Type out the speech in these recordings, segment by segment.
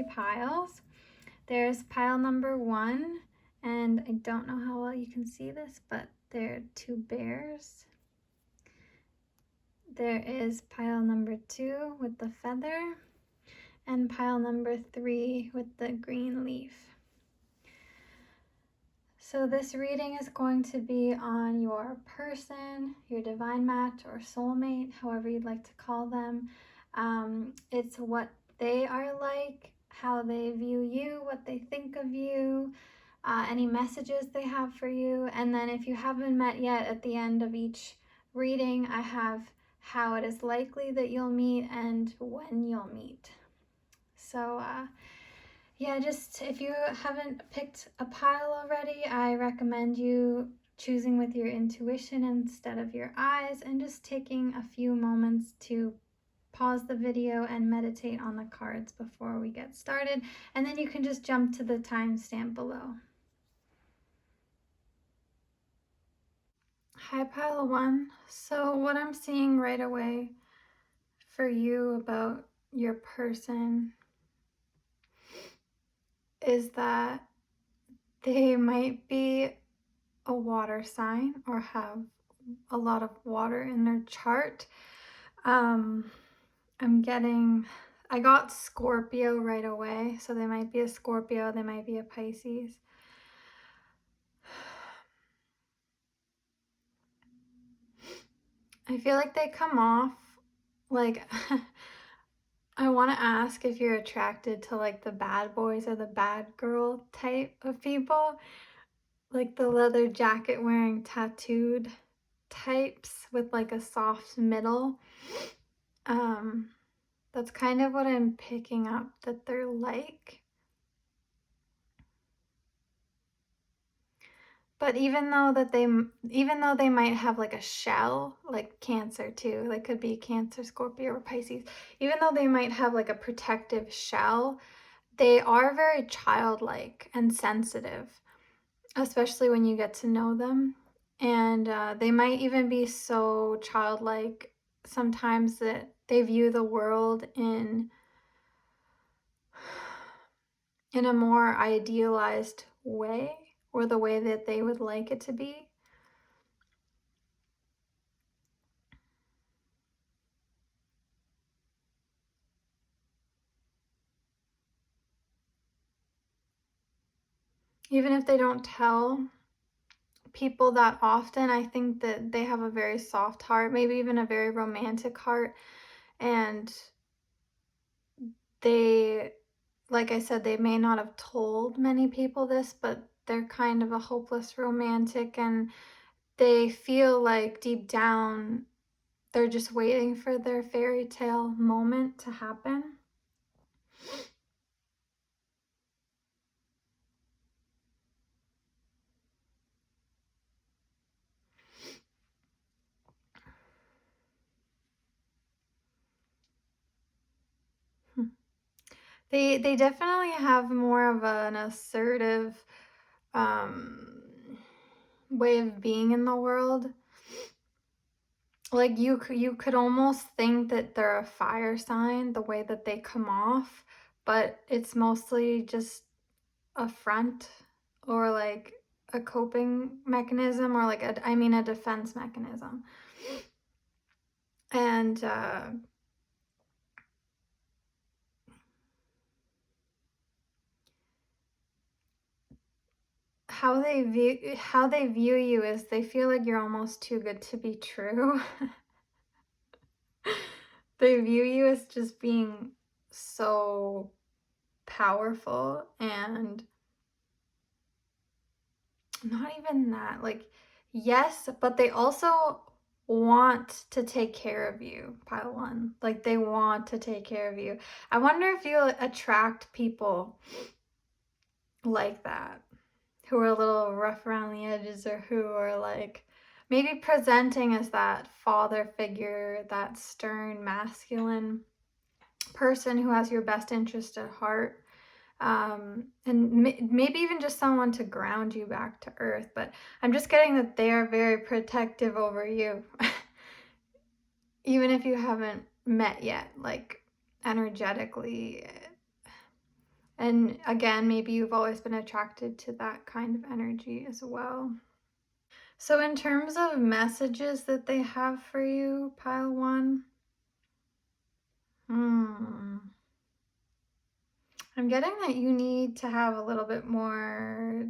piles. There's pile number 1, and I don't know how well you can see this, but there are 2 bears. There is pile number 2 with the feather, and pile number 3 with the green leaf. So this reading is going to be on your person, your divine match or soulmate, however you'd like to call them. It's what they are like, how they view you, what they think of you, any messages they have for you. And then if you haven't met yet, at the end of each reading, I have how it is likely that you'll meet and when you'll meet. So yeah, just if you haven't picked a pile already, I recommend you choosing with your intuition instead of your eyes, and just taking a few moments to pause the video and meditate on the cards before we get started, and then you can just jump to the timestamp below. Hi, pile 1. So what I'm seeing right away for you about your person is that they might be a water sign or have a lot of water in their chart. I got Scorpio right away, so they might be a Scorpio, they might be a Pisces. I feel like they come off like I want to ask if you're attracted to like the bad boys or the bad girl type of people, like the leather jacket wearing tattooed types with like a soft middle. That's kind of what I'm picking up that they're like. But even though they might have like a shell, like Cancer too, like could be Cancer, Scorpio, or Pisces, even though they might have like a protective shell, they are very childlike and sensitive, especially when you get to know them. And they might even be so childlike sometimes that they view the world in a more idealized way, or the way that they would like it to be. Even if they don't tell people that often, I think that they have a very soft heart, maybe even a very romantic heart. And they, like I said, they may not have told many people this, but they're kind of a hopeless romantic, and they feel like deep down they're just waiting for their fairy tale moment to happen. They definitely have more of an assertive way of being in the world. Like you could almost think that they're a fire sign, the way that they come off, but it's mostly just a front, or like a coping mechanism, or like a defense mechanism. And how they view you is they feel like you're almost too good to be true. They view you as just being so powerful, and not even that, like, yes, but they also want to take care of you, pile 1. Like, they want to take care of you. I wonder if you attract people like that, who are a little rough around the edges, or who are like maybe presenting as that father figure, that stern masculine person who has your best interest at heart. And maybe even just someone to ground you back to earth. But I'm just getting that they are very protective over you. Even if you haven't met yet, like energetically, And again, maybe you've always been attracted to that kind of energy as well. So in terms of messages that they have for you, pile one, I'm getting that you need to have a little bit more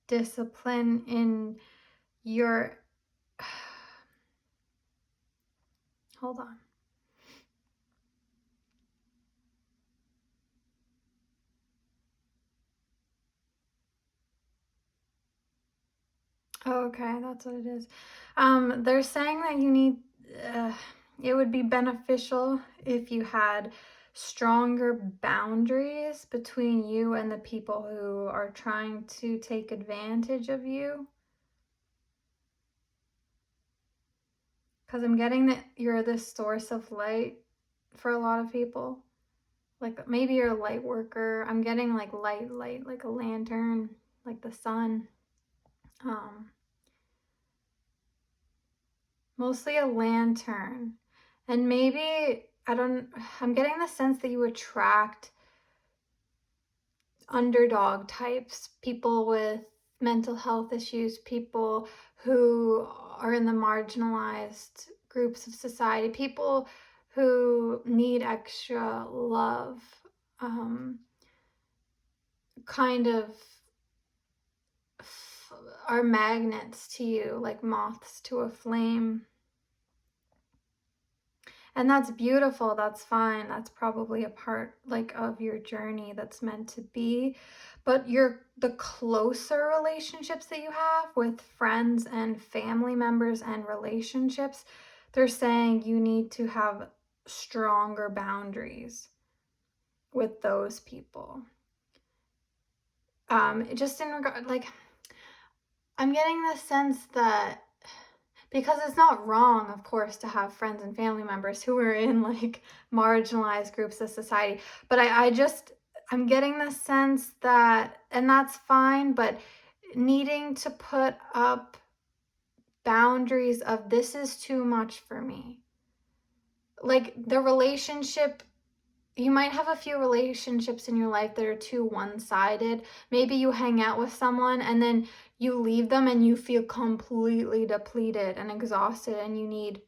discipline in your, hold on. Oh, okay, that's what it is. They're saying that you need, it would be beneficial if you had stronger boundaries between you and the people who are trying to take advantage of you. Because I'm getting that you're this source of light for a lot of people. Like maybe you're a light worker. I'm getting like light, like a lantern, like the sun. Mostly a lantern. And maybe, I'm getting the sense that you attract underdog types, people with mental health issues, people who are in the marginalized groups of society, people who need extra love, kind of are magnets to you, like moths to a flame. And that's beautiful. That's fine. That's probably a part like of your journey that's meant to be. But the closer relationships that you have with friends and family members and relationships, they're saying you need to have stronger boundaries with those people. Just in regard, like, I'm getting the sense that, because it's not wrong, of course, to have friends and family members who are in like marginalized groups of society, but I'm getting the sense that, and that's fine, but needing to put up boundaries of, this is too much for me. Like the relationship, you might have a few relationships in your life that are too one-sided. Maybe you hang out with someone and then you leave them and you feel completely depleted and exhausted and you need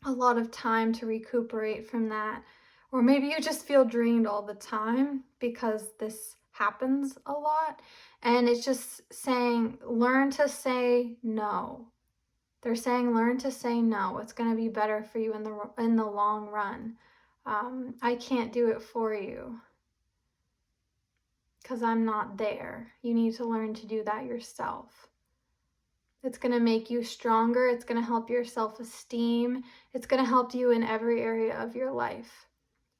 a lot of time to recuperate from that. Or maybe you just feel drained all the time because this happens a lot. And it's just saying, learn to say no. They're saying, learn to say no. It's going to be better for you in the long run. I can't do it for you because I'm not there. You need to learn to do that yourself. It's going to make you stronger. It's going to help your self-esteem. It's going to help you in every area of your life.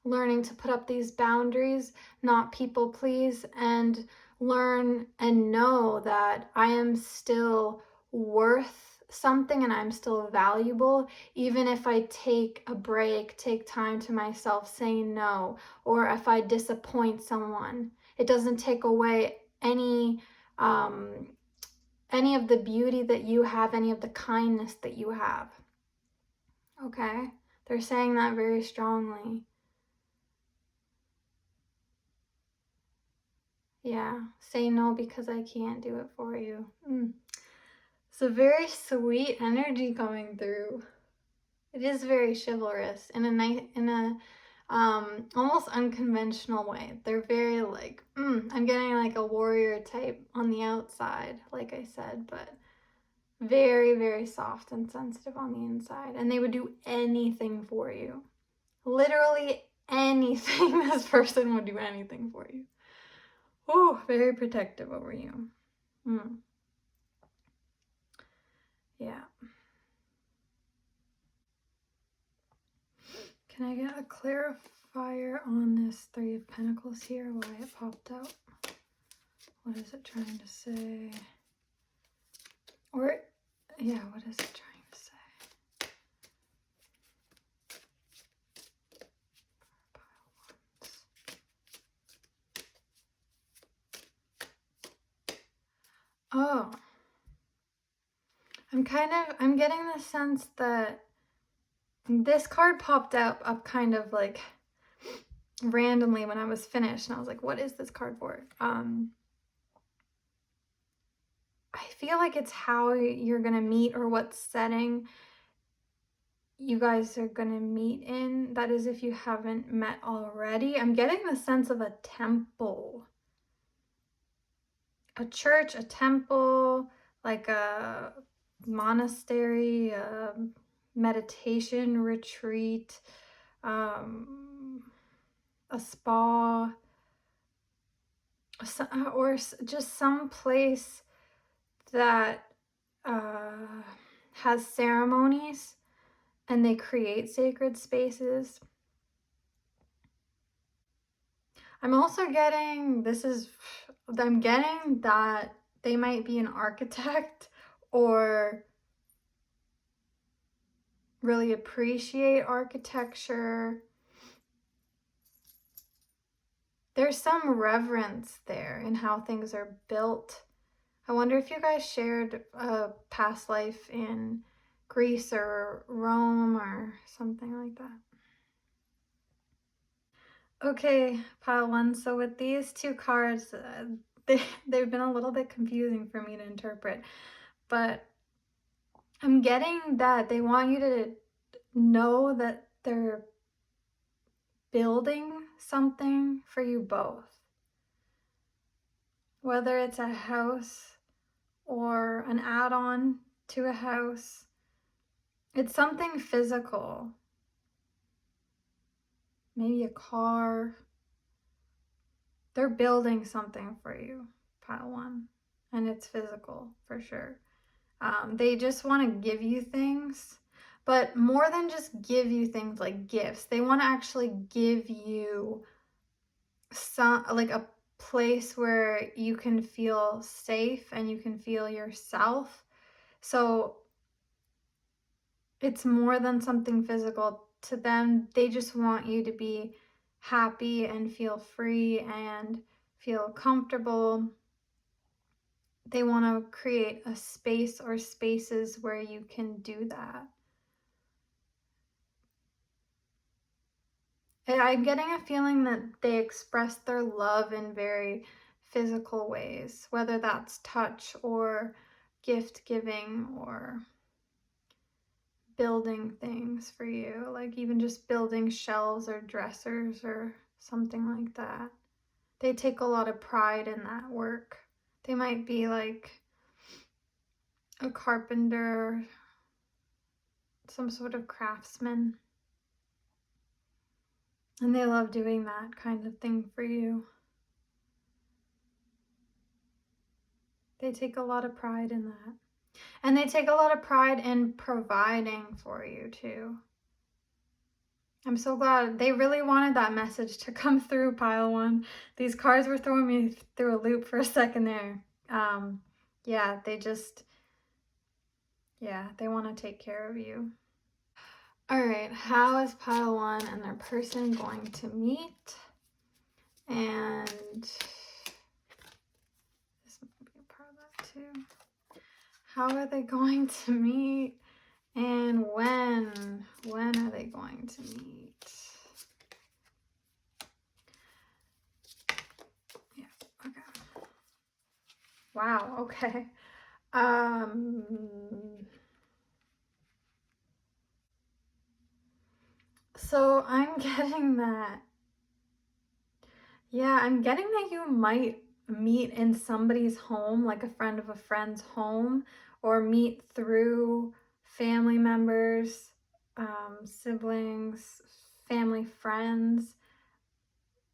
Learning to put up these boundaries, not people please, and learn and know that I am still worth something and I'm still valuable, even if I take a break, take time to myself, say no, or if I disappoint someone. It doesn't take away any of the beauty that you have, any of the kindness that you have. Okay? They're saying that very strongly. Yeah, say no because I can't do it for you. It's a very sweet energy coming through. It is very chivalrous in a almost unconventional way. They're very like, I'm getting like a warrior type on the outside, like I said, but very, very soft and sensitive on the inside. And they would do anything for you. Literally anything. This person would do anything for you. Oh, very protective over you. Yeah. Can I get a clarifier on this Three of Pentacles here? Why it popped out? What is it trying to say? Or, yeah, what is it trying to say? Oh. I'm getting the sense that this card popped up kind of like randomly when I was finished, and I was like, what is this card for? I feel like it's how you're gonna meet, or what setting you guys are gonna meet in. That is, if you haven't met already. I'm getting the sense of a temple, a church, a temple, like a monastery, a meditation retreat, a spa, or just some place that has ceremonies, and they create sacred spaces. I'm also getting, I'm getting that they might be an architect or really appreciate architecture. There's some reverence there in how things are built. I wonder if you guys shared a past life in Greece or Rome or something like that. Okay, pile one. So with these two cards, they've been a little bit confusing for me to interpret, but I'm getting that they want you to know that they're building something for you both. Whether it's a house or an add-on to a house, it's something physical. Maybe a car. They're building something for you, pile one. And it's physical for sure. They just want to give you things, but more than just give you things like gifts. They want to actually give you some, like a place where you can feel safe and you can feel yourself. So it's more than something physical to them. They just want you to be happy and feel free and feel comfortable. They want to create a space or spaces where you can do that. And I'm getting a feeling that they express their love in very physical ways, whether that's touch or gift giving or building things for you, like even just building shelves or dressers or something like that. They take a lot of pride in that work. They might be like a carpenter, some sort of craftsman, and they love doing that kind of thing for you. They take a lot of pride in that. And they take a lot of pride in providing for you too. I'm so glad. They really wanted that message to come through, pile one. These cards were throwing me through a loop for a second there. Yeah, they want to take care of you. All right, how is pile one and their person going to meet? And this might be a part of that too. How are they going to meet? And when are they going to meet? Yeah, okay. Wow, okay. So I'm getting that. Yeah, I'm getting that you might meet in somebody's home, like a friend of a friend's home, or meet through family members, siblings, family, friends.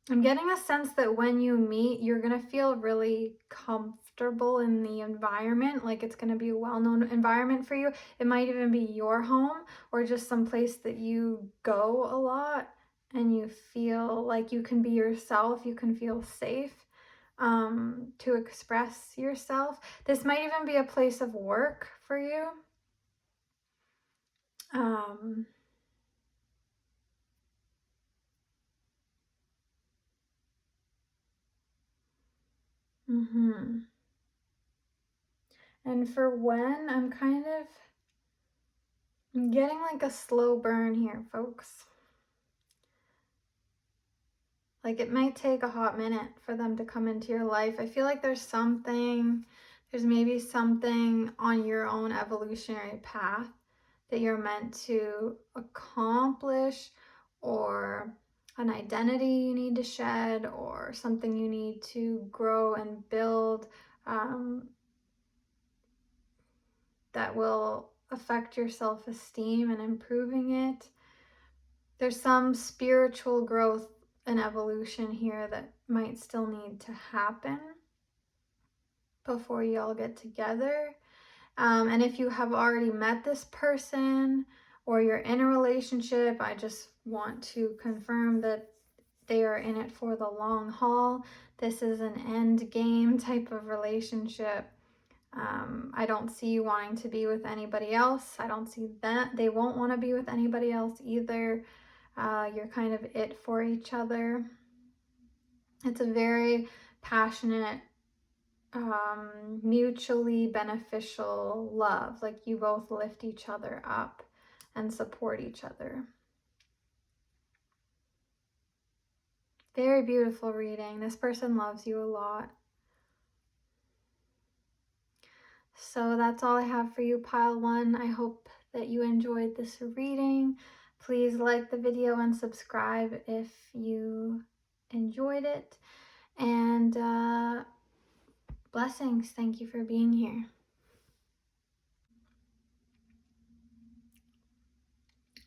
I'm getting a sense that when you meet, you're going to feel really comfortable in the environment. Like it's going to be a well-known environment for you. It might even be your home or just some place that you go a lot and you feel like you can be yourself. You can feel safe to express yourself. This might even be a place of work for you. And for when, I'm getting like a slow burn here, folks. Like, it might take a hot minute for them to come into your life. I feel like there's maybe something on your own evolutionary path that you're meant to accomplish, or an identity you need to shed, or something you need to grow and build, that will affect your self-esteem and improving it. There's some spiritual growth and evolution here that might still need to happen before you all get together. And if you have already met this person or you're in a relationship, I just want to confirm that they are in it for the long haul. This is an end game type of relationship. I don't see you wanting to be with anybody else. I don't see that they won't want to be with anybody else either. You're kind of it for each other. It's a very passionate, mutually beneficial love. Like, you both lift each other up and support each other. Very beautiful reading. This person loves you a lot. So that's all I have for you, pile one. I hope that you enjoyed this reading. Please like the video and subscribe if you enjoyed it. And blessings. Thank you for being here.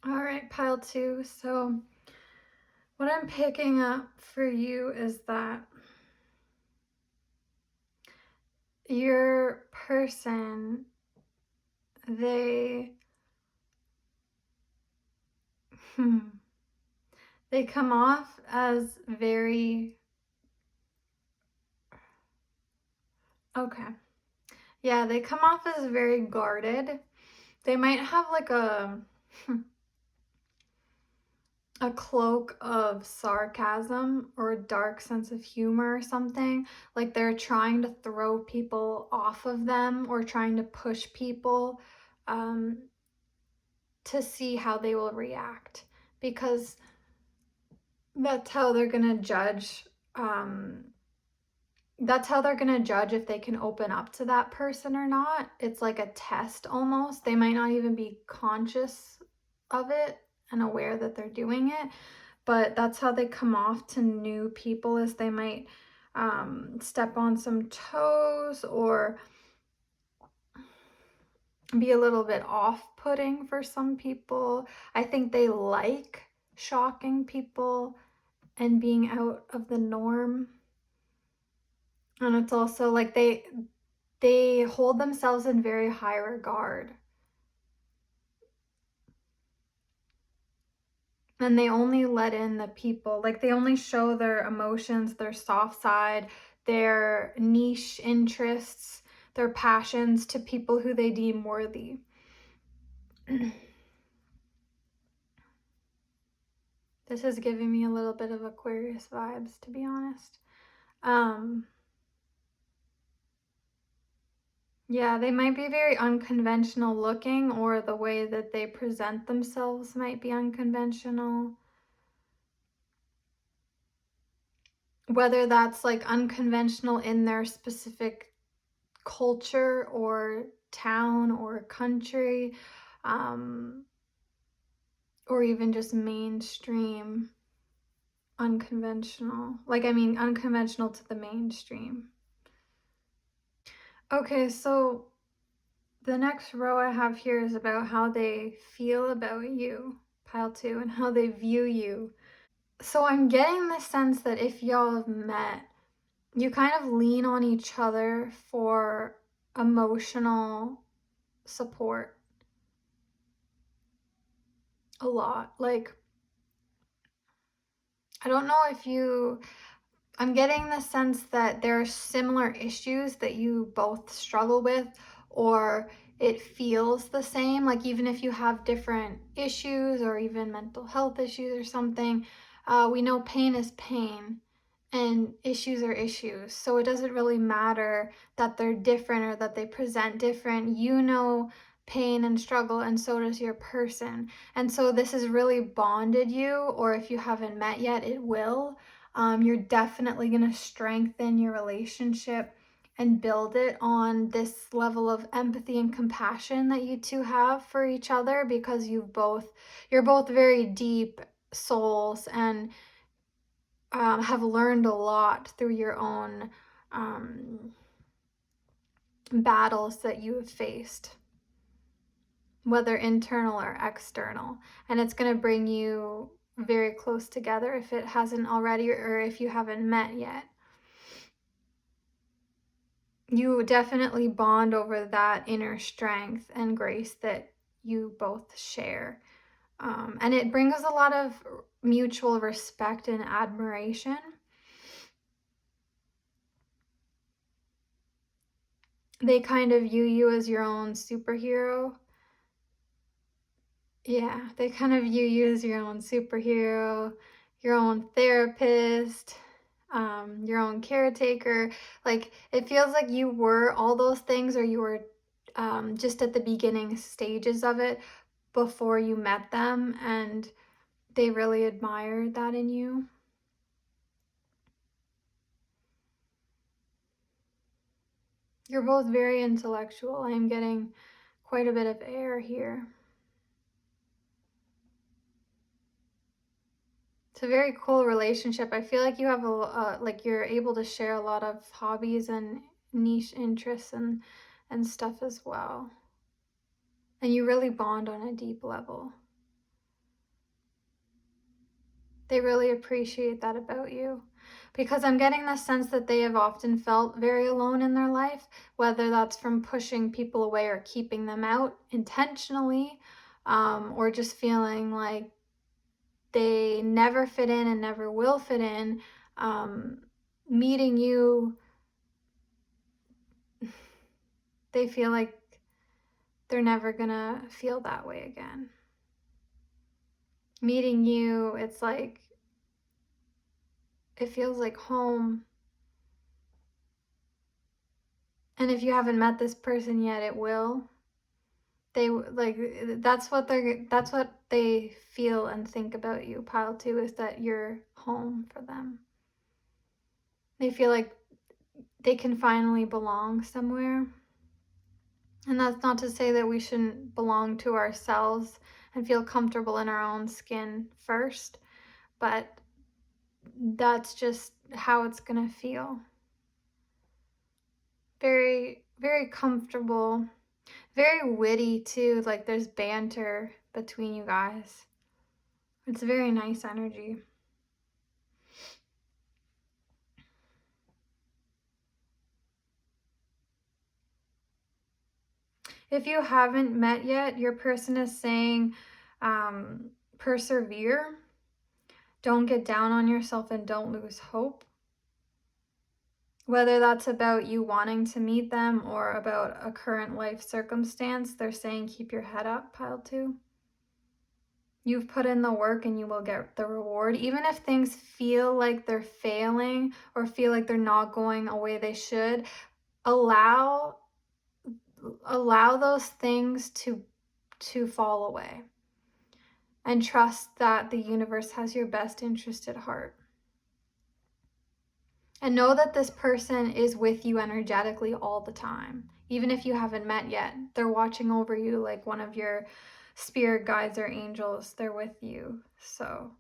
All right, pile two. So what I'm picking up for you is that your person, they come off as very, they come off as very guarded. They might have like a cloak of sarcasm or a dark sense of humor or something. Like, they're trying to throw people off of them or trying to push people to see how they will react, because that's how they're gonna judge. That's how they're gonna judge if they can open up to that person or not. It's like a test almost. They might not even be conscious of it and aware that they're doing it, but that's how they come off to new people, is they might step on some toes or be a little bit off-putting for some people. I think they like shocking people and being out of the norm. And it's also like they hold themselves in very high regard. And they only let in the people, like, they only show their emotions, their soft side, their niche interests, their passions to people who they deem worthy. This is giving me a little bit of Aquarius vibes, to be honest. Yeah, they might be very unconventional looking, or the way that they present themselves might be unconventional. Whether that's like unconventional in their specific culture or town or country, or even just mainstream unconventional. Like, I mean, unconventional to the mainstream. Okay, so the next row I have here is about how they feel about you, pile two, and how they view you. So I'm getting the sense that if y'all have met, you kind of lean on each other for emotional support a lot. Like, I don't know if I'm getting the sense that there are similar issues that you both struggle with, or it feels the same. Like, even if you have different issues or even mental health issues or something, we know pain is pain and issues are issues. So it doesn't really matter that they're different or that they present different. You know pain and struggle, and so does your person. And so this has really bonded you, or if you haven't met yet, it will. You're definitely going to strengthen your relationship and build it on this level of empathy and compassion that you two have for each other, because you're both very deep souls and have learned a lot through your own battles that you have faced, whether internal or external. And it's going to bring you very close together if it hasn't already, or if you haven't met yet. You definitely bond over that inner strength and grace that you both share. And it brings a lot of mutual respect and admiration. They kind of view you as your own superhero. Yeah, they kind of view you as your own superhero, your own therapist, your own caretaker. Like, it feels like you were all those things, or you were just at the beginning stages of it before you met them, and they really admired that in you. You're both very intellectual. I'm getting quite a bit of air here. It's a very cool relationship. I feel like you have like you're able to share a lot of hobbies and niche interests and stuff as well. And you really bond on a deep level. They really appreciate that about you, because I'm getting the sense that they have often felt very alone in their life, whether that's from pushing people away or keeping them out intentionally, or just feeling like they never fit in and never will fit in. Meeting you, they feel like they're never gonna feel that way again. Meeting you, it's like, it feels like home. And if you haven't met this person yet, it will. They like, that's what they feel and think about you, pile 2, is that you're home for them. They feel like they can finally belong somewhere. And that's not to say that we shouldn't belong to ourselves and feel comfortable in our own skin first, but that's just how it's gonna feel. Very, very comfortable, very witty too. Like, there's banter between you guys. It's a very nice energy. If you haven't met yet, your person is saying, persevere. Don't get down on yourself and don't lose hope. Whether that's about you wanting to meet them or about a current life circumstance, they're saying keep your head up, pile 2. You've put in the work and you will get the reward. Even if things feel like they're failing or feel like they're not going a way they should, allow those things to fall away. And trust that the universe has your best interest at heart. And know that this person is with you energetically all the time. Even if you haven't met yet, they're watching over you like one of your spirit guides or angels. They're with you. So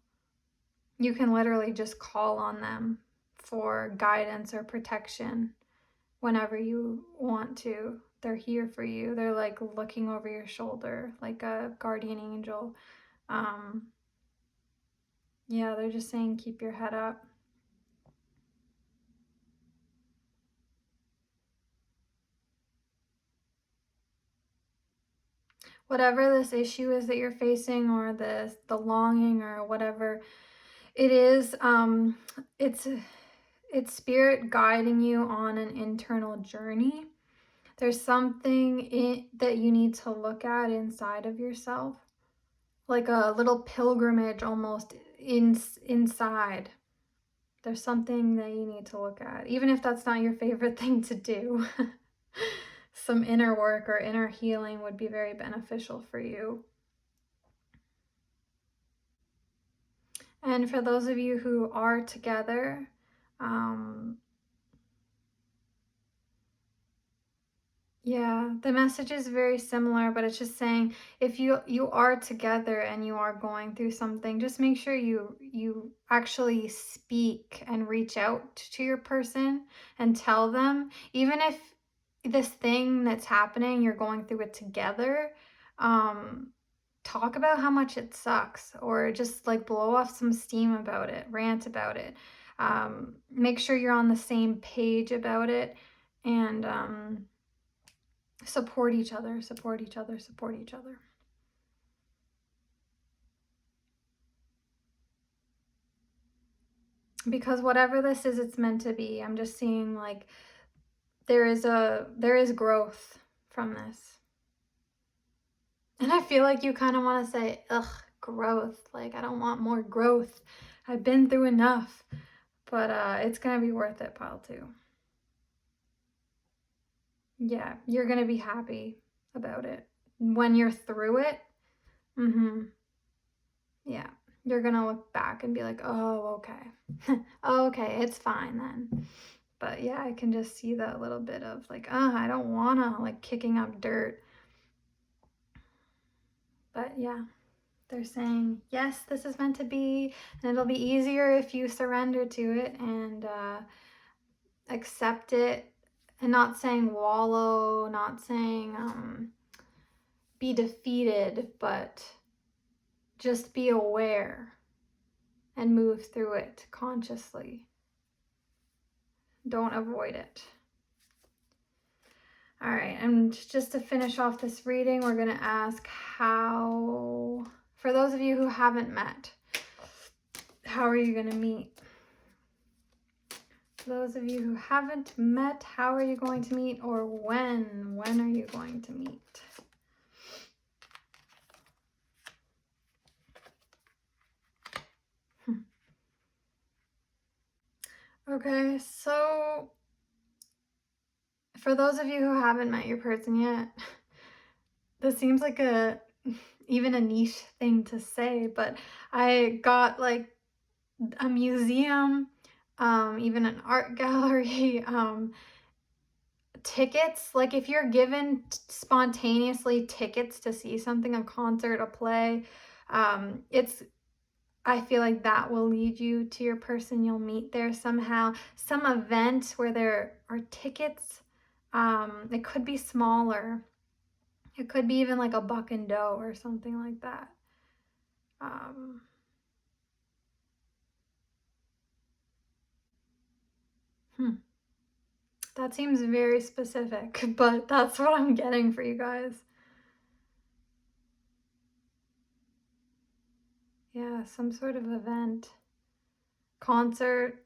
you can literally just call on them for guidance or protection whenever you want to. They're here for you. They're like looking over your shoulder like a guardian angel. Yeah, they're just saying keep your head up. Whatever this issue is that you're facing, or the longing, or whatever it is, it's spirit guiding you on an internal journey. There's something that you need to look at inside of yourself, like a little pilgrimage almost inside. There's something that you need to look at, even if that's not your favorite thing to do. Some inner work or inner healing would be very beneficial for you. And for those of you who are together, yeah, the message is very similar, but it's just saying if you are together and you are going through something, just make sure you actually speak and reach out to your person and tell them, even if this thing that's happening, you're going through it together, talk about how much it sucks, or just like blow off some steam about it, rant about it. Make sure you're on the same page about it, and support each other, support each other, support each other. Because whatever this is, it's meant to be. I'm just seeing like there is growth from this. And I feel like you kind of want to say, ugh, growth. Like, I don't want more growth. I've been through enough. But it's going to be worth it, pile two. Yeah, you're going to be happy about it. When you're through it, yeah, you're going to look back and be like, oh, okay. Okay, it's fine then. But yeah, I can just see that little bit of like, I don't want to, like kicking up dirt. But yeah, they're saying, yes, this is meant to be, and it'll be easier if you surrender to it and accept it, and not saying wallow, not saying be defeated, but just be aware and move through it consciously. Don't avoid it. All right, and just to finish off this reading, we're going to ask how, for those of you who haven't met, how are you going to meet? For those of you who haven't met, how are you going to meet, or when are you going to meet? Okay, so for those of you who haven't met your person yet, this seems like even a niche thing to say, but I got like a museum, even an art gallery, tickets. Like if you're given spontaneously tickets to see something, a concert, a play, I feel like that will lead you to your person. You'll meet there somehow. Some event where there are tickets. It could be smaller. It could be even like a buck and dough or something like that. That seems very specific, but that's what I'm getting for you guys. Yeah, some sort of event. Concert.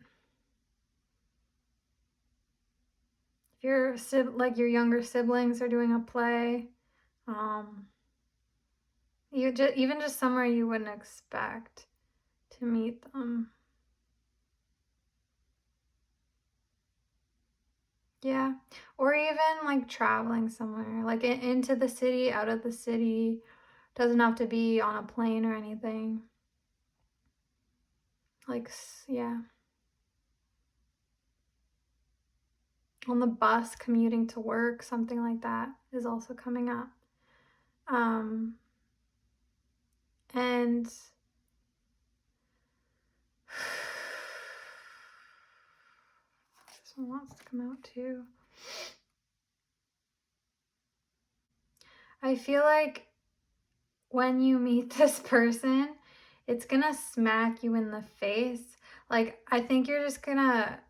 If like your younger siblings are doing a play, even just somewhere you wouldn't expect to meet them. Yeah, or even like traveling somewhere, like into the city, out of the city. Doesn't have to be on a plane or anything. Like, yeah. On the bus, commuting to work, something like that is also coming up. And this one wants to come out too. I feel like when you meet this person, it's gonna smack you in the face. Like, I think you're just gonna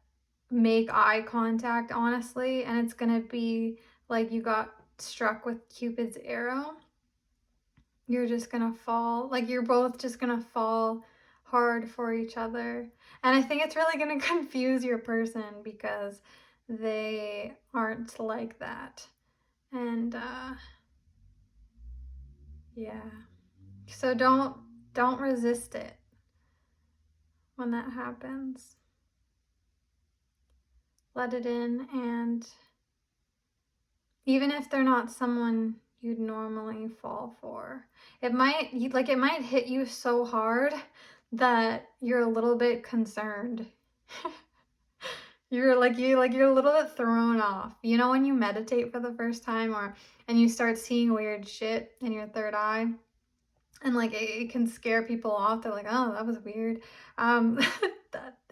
make eye contact, honestly, and it's gonna be like you got struck with Cupid's arrow. You're just gonna fall, like you're both just gonna fall hard for each other. And I think it's really gonna confuse your person because they aren't like that. And yeah. So don't resist it when that happens. Let it in, and even if they're not someone you'd normally fall for, it might hit you so hard that you're a little bit concerned. You're a little bit thrown off. You know when you meditate for the first time and you start seeing weird shit in your third eye? And like it can scare people off. They're like, oh, that was weird.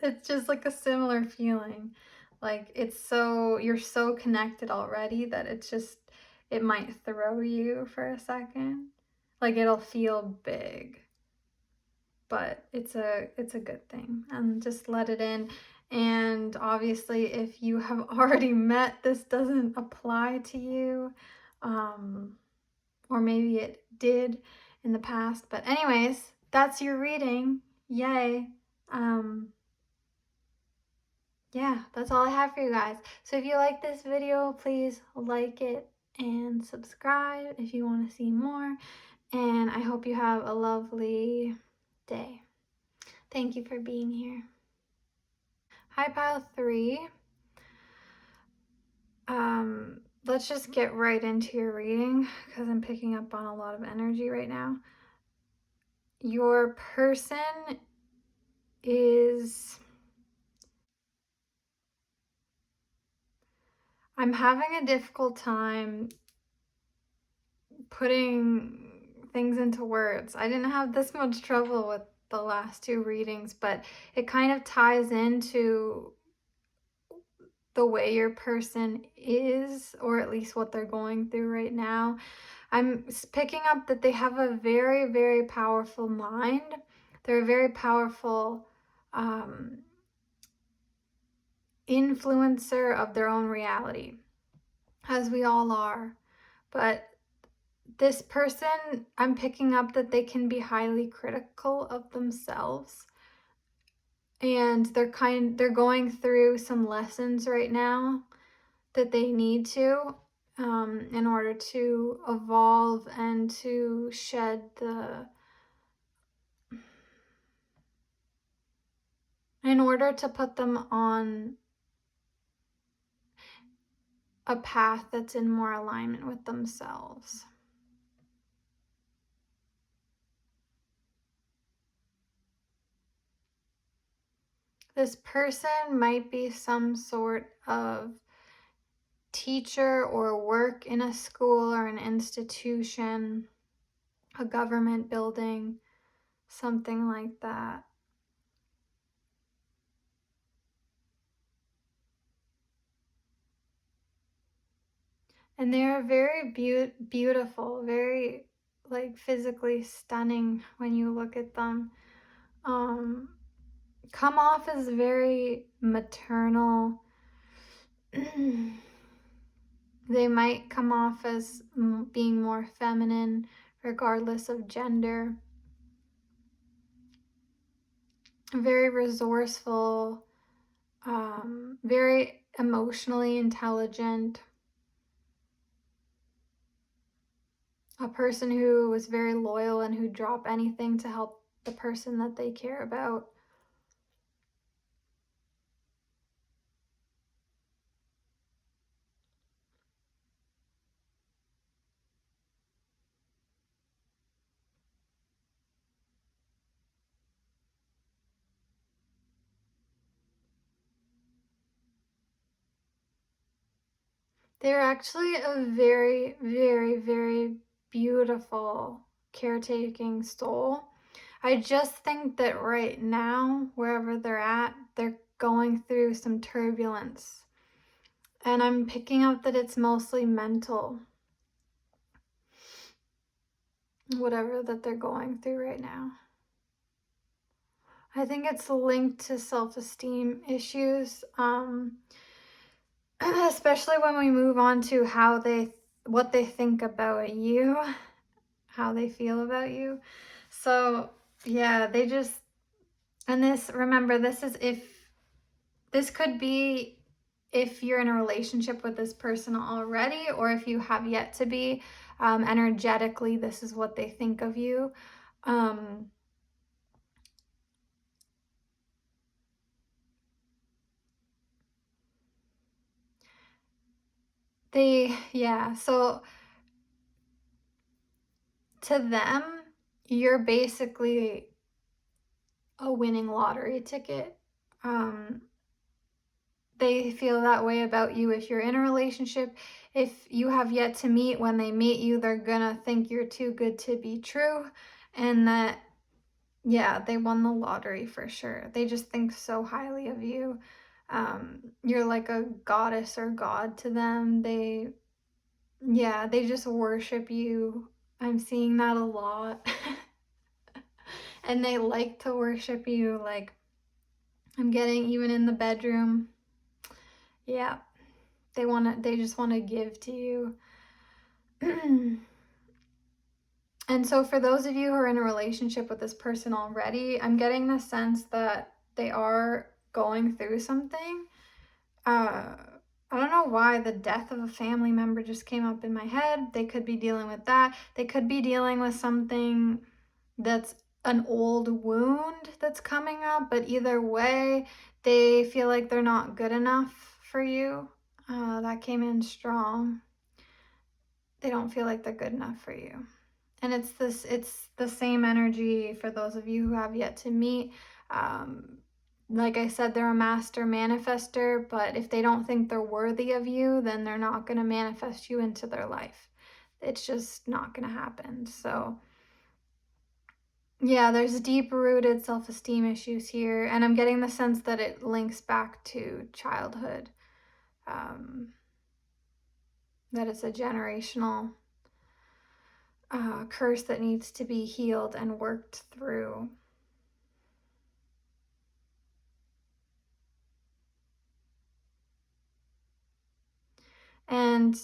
It's just like a similar feeling. Like you're so connected already that it might throw you for a second. Like it'll feel big, but it's a good thing, and just let it in. And obviously if you have already met, this doesn't apply to you, or maybe it did in the past. But anyways, that's your reading. Yay. um yeah, that's all I have for you guys. So if you like this video, please like it and subscribe if you want to see more, and I hope you have a lovely day. Thank you for being here. Hi, pile 3. Let's just get right into your reading because I'm picking up on a lot of energy right now. Your person is... I'm having a difficult time putting things into words. I didn't have this much trouble with the last 2 readings, but it kind of ties into the way your person is, or at least what they're going through right now. I'm picking up that they have a very, very powerful mind. They're a very powerful influencer of their own reality, as we all are. But this person, I'm picking up that they can be highly critical of themselves. And they're going through some lessons right now that they need to, in order to evolve and to shed in order to put them on a path that's in more alignment with themselves. This person might be some sort of teacher or work in a school or an institution, a government building, something like that. And they're very beautiful, very like physically stunning when you look at them. Come off as very maternal. They might come off as being more feminine, regardless of gender. Very resourceful, very emotionally intelligent. A person who was very loyal and who'd drop anything to help the person that they care about. They're actually a very, very, very beautiful caretaking soul. I just think that right now, wherever they're at, they're going through some turbulence. And I'm picking up that it's mostly mental, whatever that they're going through right now. I think it's linked to self-esteem issues, especially when we move on to what they think about you, how they feel about you. So yeah, remember, this could be if you're in a relationship with this person already, or if you have yet to be. Energetically, this is what they think of you. So to them, you're basically a winning lottery ticket. They feel that way about you if you're in a relationship. If you have yet to meet, when they meet you, they're gonna think you're too good to be true, and that, yeah, they won the lottery for sure. They just think so highly of you. You're like a goddess or god to them. They just worship you. I'm seeing that a lot. And they like to worship you. Like, I'm getting even in the bedroom. Yeah, they just want to give to you. And so for those of you who are in a relationship with this person already, I'm getting the sense that they are going through something. I don't know why the death of a family member just came up in my head. They could be dealing with that. They could be dealing with something that's an old wound that's coming up, but either way, they feel like they're not good enough for you. That came in strong. They don't feel like they're good enough for you. And it's the same energy for those of you who have yet to meet. Like I said, they're a master manifester, but if they don't think they're worthy of you, then they're not going to manifest you into their life. It's just not going to happen. So yeah, there's deep-rooted self-esteem issues here, and I'm getting the sense that it links back to childhood, that it's a generational curse that needs to be healed and worked through. And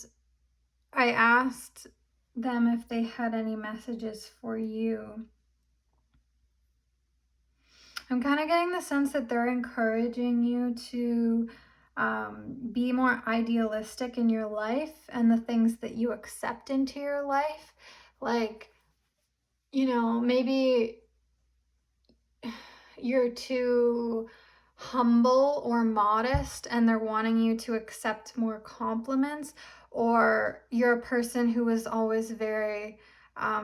I asked them if they had any messages for you. I'm kind of getting the sense that they're encouraging you to be more idealistic in your life and the things that you accept into your life. Like, maybe you're too humble or modest and they're wanting you to accept more compliments, or you're a person who is always very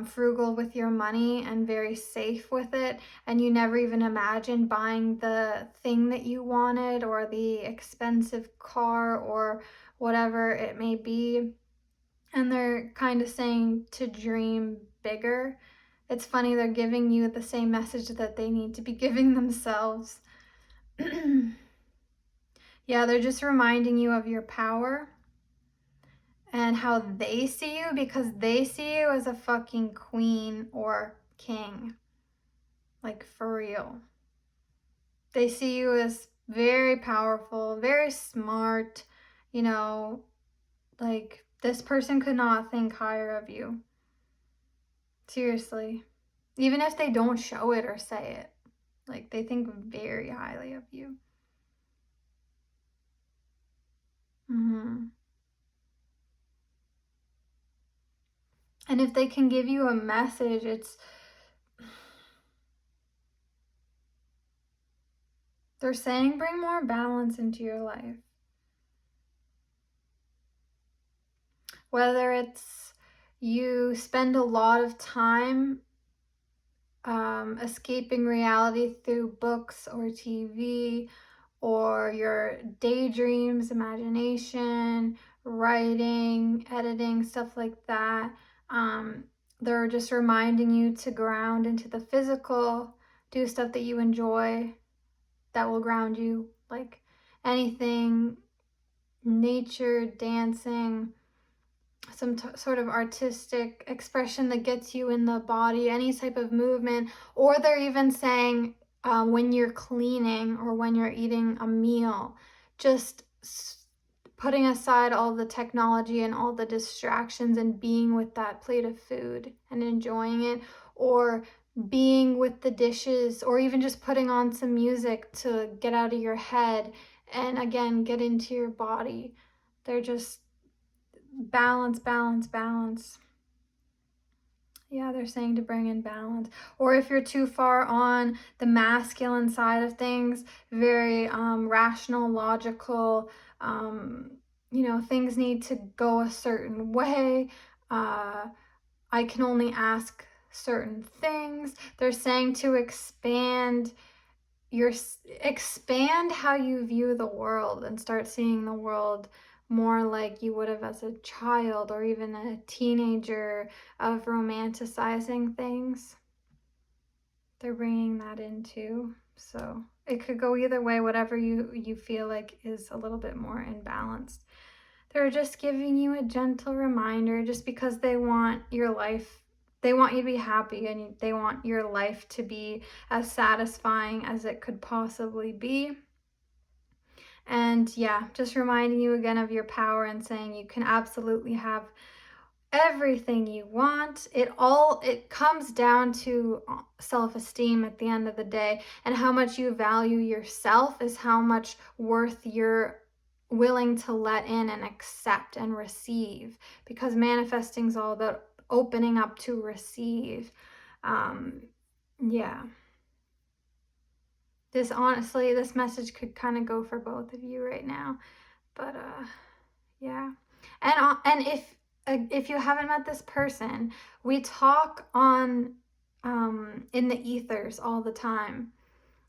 frugal with your money and very safe with it, and you never even imagined buying the thing that you wanted or the expensive car or whatever it may be. And they're kind of saying to dream bigger. It's funny, they're giving you the same message that they need to be giving themselves. Yeah, they're just reminding you of your power and how they see you, because they see you as a fucking queen or king. Like, for real. They see you as very powerful, very smart, like, this person could not think higher of you. Seriously. Even if they don't show it or say it. Like, they think very highly of you. And if they can give you a message, they're saying bring more balance into your life. Whether it's you spend a lot of time escaping reality through books or TV, or your daydreams, imagination, writing, editing, stuff like that. They're just reminding you to ground into the physical, do stuff that you enjoy that will ground you, like anything, nature, dancing, some sort of artistic expression that gets you in the body, any type of movement. Or they're even saying when you're cleaning or when you're eating a meal, just putting aside all the technology and all the distractions and being with that plate of food and enjoying it, or being with the dishes, or even just putting on some music to get out of your head and again get into your body. They're just balance, balance, balance. Yeah, they're saying to bring in balance. Or if you're too far on the masculine side of things, very rational, logical, things need to go a certain way. I can only ask certain things. They're saying to expand expand how you view the world and start seeing the world more like you would have as a child or even a teenager, of romanticizing things. They're bringing that in too. So it could go either way, whatever you feel like is a little bit more imbalanced. They're just giving you a gentle reminder, just because they want your life, they want you to be happy, and they want your life to be as satisfying as it could possibly be. And yeah, just reminding you again of your power and saying you can absolutely have everything you want. It comes down to self-esteem at the end of the day, and how much you value yourself is how much worth you're willing to let in and accept and receive, because manifesting is all about opening up to receive. Yeah, this message could kind of go for both of you right now, but yeah. And if you haven't met this person, we talk on in the ethers all the time,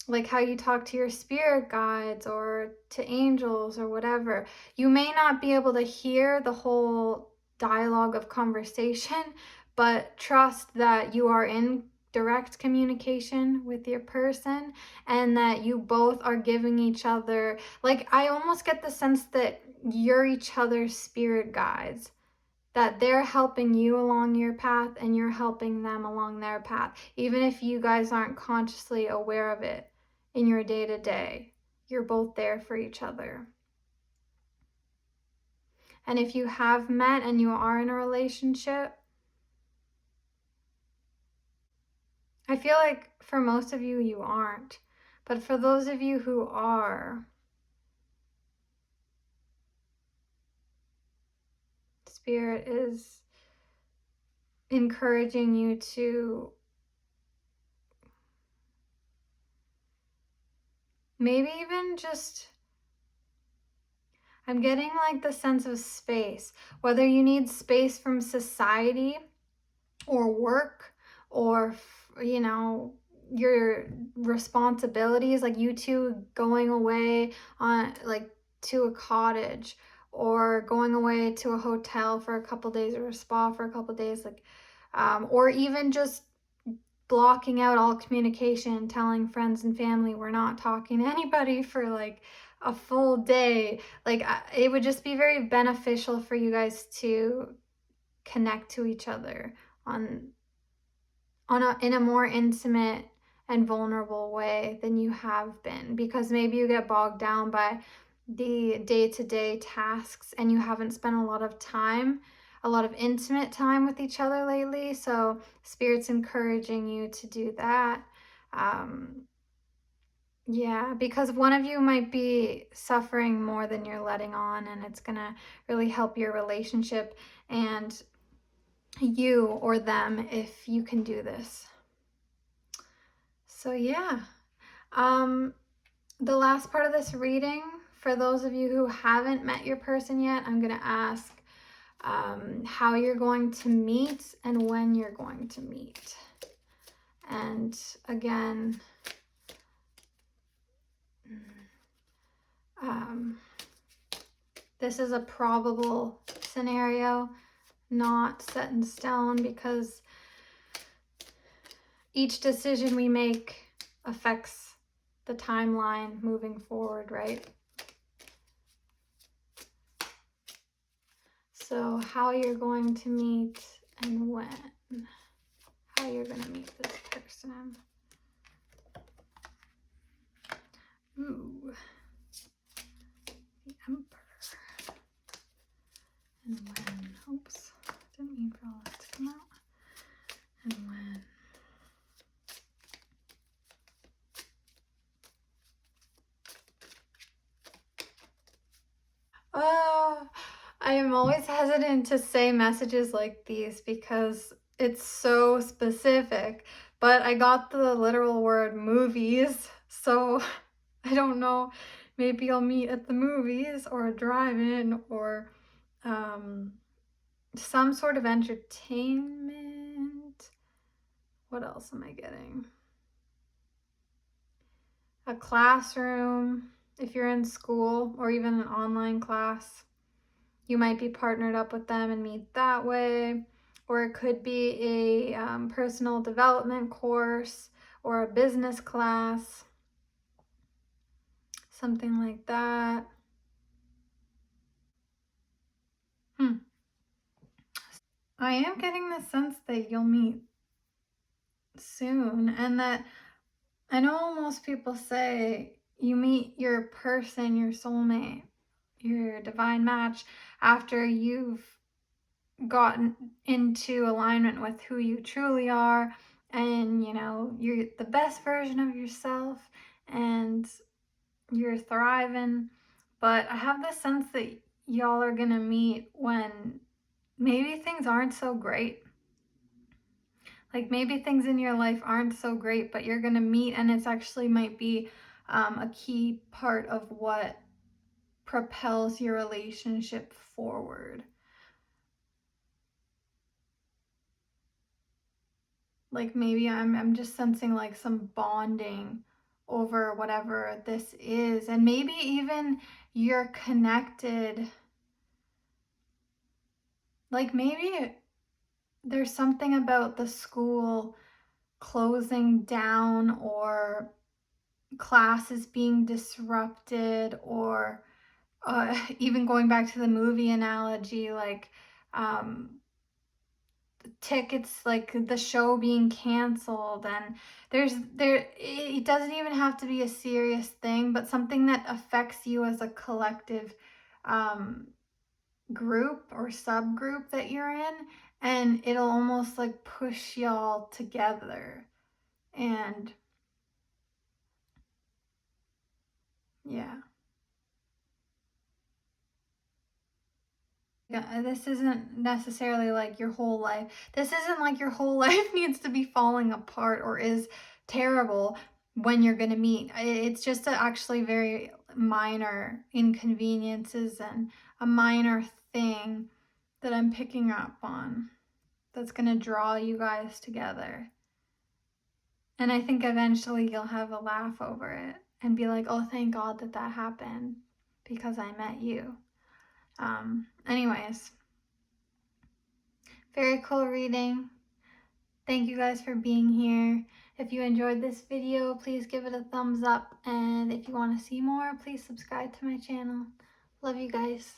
like how you talk to your spirit guides or to angels or whatever. You may not be able to hear the whole dialogue of conversation, but trust that you are in direct communication with your person, and that you both are giving each other, like, I almost get the sense that you're each other's spirit guides, that they're helping you along your path and you're helping them along their path, even if you guys aren't consciously aware of it in your day-to-day. You're both there for each other. And if you have met and you are in a relationship, I feel like for most of you, you aren't. But for those of you who are, Spirit is encouraging you to maybe even just, I'm getting like the sense of space, whether you need space from society or work or, your responsibilities, like you two going away on like to a cottage, or going away to a hotel for a couple days, or a spa for a couple days, like, or even just blocking out all communication, telling friends and family we're not talking to anybody for like a full day. Like, it would just be very beneficial for you guys to connect to each other in a more intimate and vulnerable way than you have been, because maybe you get bogged down by the day-to-day tasks and you haven't spent a lot of intimate time with each other lately. So Spirit's encouraging you to do that. Yeah, because one of you might be suffering more than you're letting on, and it's gonna really help your relationship and you or them if you can do this. So yeah, the last part of this reading, for those of you who haven't met your person yet, I'm going to ask how you're going to meet and when you're going to meet. And again, this is a probable scenario, not set in stone, because each decision we make affects the timeline moving forward, right? So how you're going to meet and when. How you're going to meet this person. Ooh. The Emperor. And when. Oops. Didn't mean for all that to come out. And when. I am always hesitant to say messages like these because it's so specific, but I got the literal word movies, so I don't know, maybe I'll meet at the movies or a drive-in or some sort of entertainment. What else am I getting? a classroom, if you're in school, or even an online class. You might be partnered up with them and meet that way. Or it could be a personal development course or a business class, something like that. I am getting the sense that you'll meet soon, and that I know most people say you meet your person, your soulmate, your divine match after you've gotten into alignment with who you truly are, and you're the best version of yourself and you're thriving. But I have the sense that y'all are gonna meet when maybe things aren't so great. Like maybe things in your life aren't so great, but you're going to meet, and it's actually might be a key part of what propels your relationship forward. Like maybe I'm just sensing like some bonding over whatever this is, and maybe even you're connected. Like maybe there's something about the school closing down, or classes being disrupted, or even going back to the movie analogy, like tickets, like the show being canceled, and it doesn't even have to be a serious thing, but something that affects you as a collective group or subgroup that you're in, and it'll almost like push y'all together. And yeah, this isn't necessarily like your whole life. This isn't like your whole life needs to be falling apart or is terrible when you're going to meet. It's just actually very minor inconveniences and a minor thing that I'm picking up on that's going to draw you guys together. And I think eventually you'll have a laugh over it and be like, oh, thank God that that happened because I met you. Anyways, very cool reading. Thank you guys for being here. If you enjoyed this video, please give it a thumbs up. And if you want to see more, please subscribe to my channel. Love you guys.